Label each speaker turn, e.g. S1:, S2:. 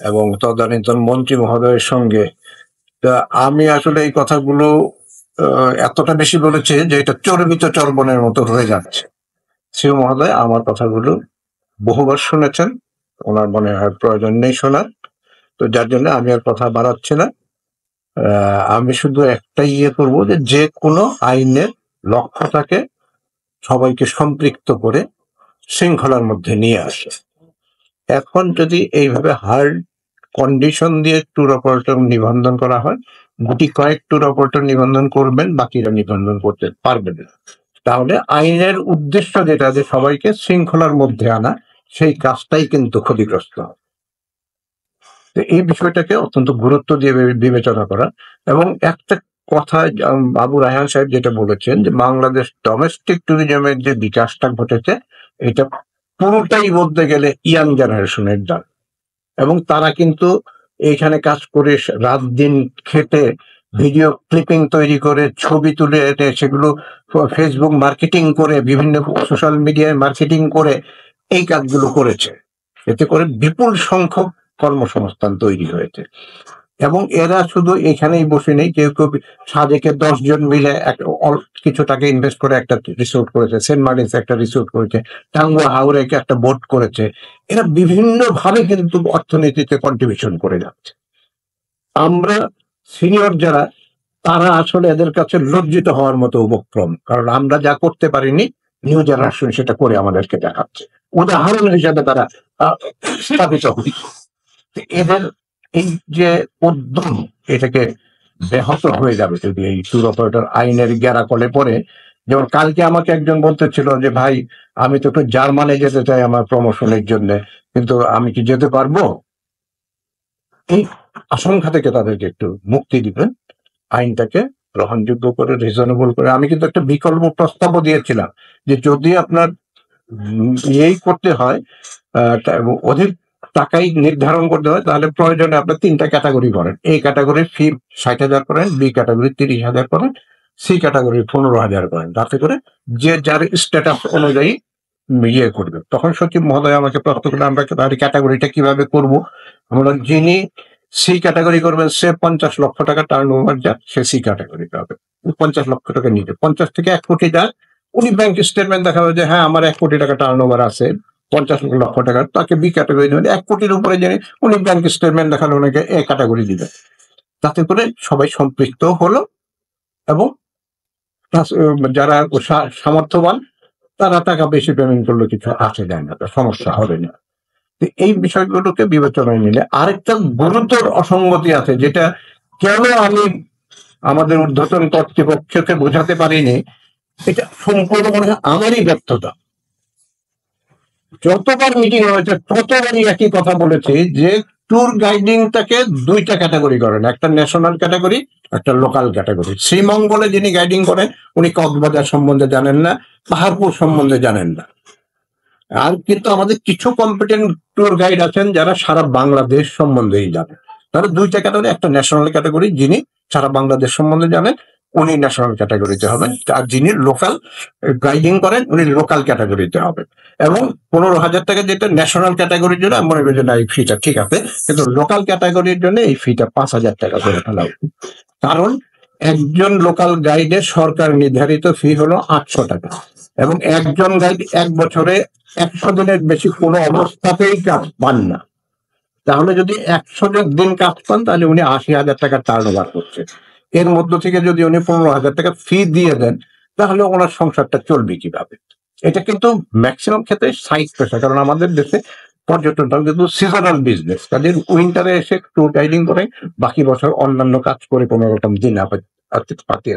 S1: এবং তদানীন্তন মন্ত্রী মহোদয়ের সঙ্গে। তা আমি আসলে এই কথাগুলো এতটা বেশি বলেছে যে এটা চর্বিত চর্বণের মতো হয়ে যাচ্ছে। সিও মহোদয় আমার কথাগুলো বহুবার শুনেছেন, ওনার মনে হয় প্রয়োজন নেই শোনার, তো যার জন্য আমি আর কথা বাড়াচ্ছি না। আমি শুধু একটাই করবো যে কোনো আইনের লক্ষ্যটাকে সবাইকে সম্পৃক্ত করে শৃঙ্খলার মধ্যে নিয়ে আসে। এখন যদি এইভাবে হার্ড কন্ডিশন দিয়ে ট্যুর অপারেটর নিবন্ধন করা হয়, গুটি কয়েক ট্যুর অপারেটর নিবন্ধন করবেন, বাকিরা নিবন্ধন করতে পারবেন না, তাহলে আইনের উদ্দেশ্য যেটা যে সবাইকে শৃঙ্খলার মধ্যে আনা, সেই কাজটাই কিন্তু ক্ষতিগ্রস্ত হবে। এই বিষয়টাকে অত্যন্ত গুরুত্ব দিয়ে বিবেচনা করা। এবং একটা কথা বাবু রায়হান সাহেব যেটা বলেছেন যে বাংলাদেশ ডোমেস্টিক ট্যুরিজমের যে বিকাশটা ঘটেছে, এটা পুরোটাই বলতে গেলে ইয়াং জেনারেশনের দান। এবং তারা কিন্তু এইখানে কাজ করে রাত দিন খেটে ভিডিও ক্লিপিং তৈরি করে ছবি তুলে এনে সেগুলো ফেসবুক মার্কেটিং করে বিভিন্ন সোশ্যাল মিডিয়ায় মার্কেটিং করে এই কাজগুলো করেছে। এতে করে বিপুল সংখ্যক কর্মসংস্থান তৈরি হয়েছে। এবং এরা শুধু এখানেই বসে নেই, কেউ কেউ সাজেকে 10 জন মিলে কিছু টাকা ইনভেস্ট করে একটা রিসোর্ট করেছে, সেন্ট মার্টিনস একটা রিসোর্ট করেছে, টাঙ্গুয়া হাওরে একটা বোট করেছে। এরা বিভিন্ন ভাবে কিন্তু অর্থনীতিতে কন্ট্রিবিউশন করে যাচ্ছে। আমরা সিনিয়র যারা, তারা আসলে এদের কাছে লজ্জিত হওয়ার মতো উপক্রম, কারণ আমরা যা করতে পারিনি নিউ জেনারেশন সেটা করে আমাদেরকে দেখাচ্ছে, উদাহরণ হিসাবে তারা স্থাপিত হচ্ছে। এদের এই যে উদ্যম, এটাকে ব্যাহত হয়ে যাবে যদি এই ট্যুর অপারেটর আইনের গ্যারাকলে পড়ে। যেমন কালকে আমাকে একজন বলতেছিল যে ভাই আমি তো একটু জার্মানে যেতে চাই আমার প্রমোশনের জন্য, কিন্তু আমি কি যেতে পারবো? এই আশঙ্কা থেকে তাদেরকে একটু মুক্তি দিবেন, আইনটাকে গ্রহণযোগ্য করে রিজনেবল করে। আমি কিন্তু একটা বিকল্প প্রস্তাবও দিয়েছিলাম যে যদি আপনার এই করতে হয়, অধিক টাকাই নির্ধারণ করতে হয়, তাহলে প্রয়োজনে আপনার 3টা ক্যাটাগরি করেন। এই ক্যাটাগরির ফি 60,000 করেন, বি ক্যাটাগরি 30,000 করেন, সি ক্যাটাগরি 15,000 করেন, তাতে করে যে যার স্ট্যাটাস অনুযায়ী করবে। তখন সচিব মহোদয় আমাকে প্রশ্ন করলে আমরা ক্যাটাগরিটা কিভাবে করব। আমরা যিনি সি ক্যাটাগরি করবেন সে 50 লক্ষ টাকা টার্ন ওভার যাক, সে সি ক্যাটাগরি পাবে, 50 লক্ষ টাকা নিতে, 50 থেকে 1 কোটি যাক, উনি ব্যাংক স্টেটমেন্ট দেখাবে যে হ্যাঁ আমার 1 কোটি টাকা টার্ন ওভার আছে, 50 লক্ষ টাকা, তাকে বি ক্যাটাগরি দেবেন। 1 কোটির উপরে জেনে উনি ব্যাংক স্টেটমেন্ট দেখালে ওনাকে এ ক্যাটাগরি দিবে। তাতে করে সবাই সম্পৃক্ত হলো এবং যারা সামর্থ্যবান তারা টাকা বেশি পেমেন্ট করলে কিছু আসে যায় না, সমস্যা হবে না। এই বিষয়গুলোকে বিবেচনায় নিলে আরেকটা গুরুতর অসঙ্গতি আছে, যেটা কেন আমি আমাদের ঊর্ধ্বতন কর্তৃপক্ষকে বোঝাতে পারিনি, এটা সম্পূর্ণ মনে হয় আমারই ব্যর্থতা। যতবার মিটিং হয়েছে ততবারই একই কথা বলেছি যে ট্যুর গাইডিংটাকে 2টা ক্যাটাগরি করেন, একটা ন্যাশনাল ক্যাটাগরি, একটা লোকাল ক্যাটাগরি। শ্রীমঙ্গলে যিনি গাইডিং করেন উনি কক্সবাজার সম্বন্ধে জানেন না, পাহাড়পুর সম্বন্ধে জানেন না। আর কিন্তু আমাদের কিছু কম্পিটেন্ট ট্যুর গাইড আছেন যারা সারা বাংলাদেশ সম্বন্ধেই জানেন। তাহলে 2টা ক্যাটাগরি, একটা ন্যাশনাল ক্যাটাগরি যিনি সারা বাংলাদেশ সম্বন্ধে জানেন উনি ন্যাশনাল ক্যাটাগরিতে হবেন, আর যিনি লোকাল গাইডিং করেন উনি লোকাল ক্যাটাগরিতে হবেন। এবং 15,000 টাকা যেটা ন্যাশনাল ক্যাটাগরির জন্য আমি মনে করি যে না এই ফিটা ঠিক আছে, কিন্তু লোকাল ক্যাটাগরির জন্য এই ফিটা 5,000 টাকা করে ফেলা উচিত। কারণ একজন লোকাল গাইডের সরকার নির্ধারিত ফি হলো 800 টাকা, এবং একজন গাইড 1 বছরে 100 দিনের বেশি কোনো অবস্থাতেই কাজ পান না। তাহলে যদি 100 দিন কাজ পান তাহলে উনি 80,000 টাকা টার্ন ওভার করছে। এর মধ্য থেকে যদি উনি 15,000 টাকা ফি দিয়ে দেন তাহলে ওনার সংসারটা চলবে কিভাবে? এটা কিন্তু ম্যাক্সিমাম ক্ষেত্রে সাইড পেশা, কারণ আমাদের দেশে পর্যটনটা কিন্তু সিজনাল বিজনেস, তাদের উইন্টারে এসে ট্যুর গাইডিং করে বাকি বছর অন্যান্য কাজ করে কোনো রকম দিন পাতিয়ে।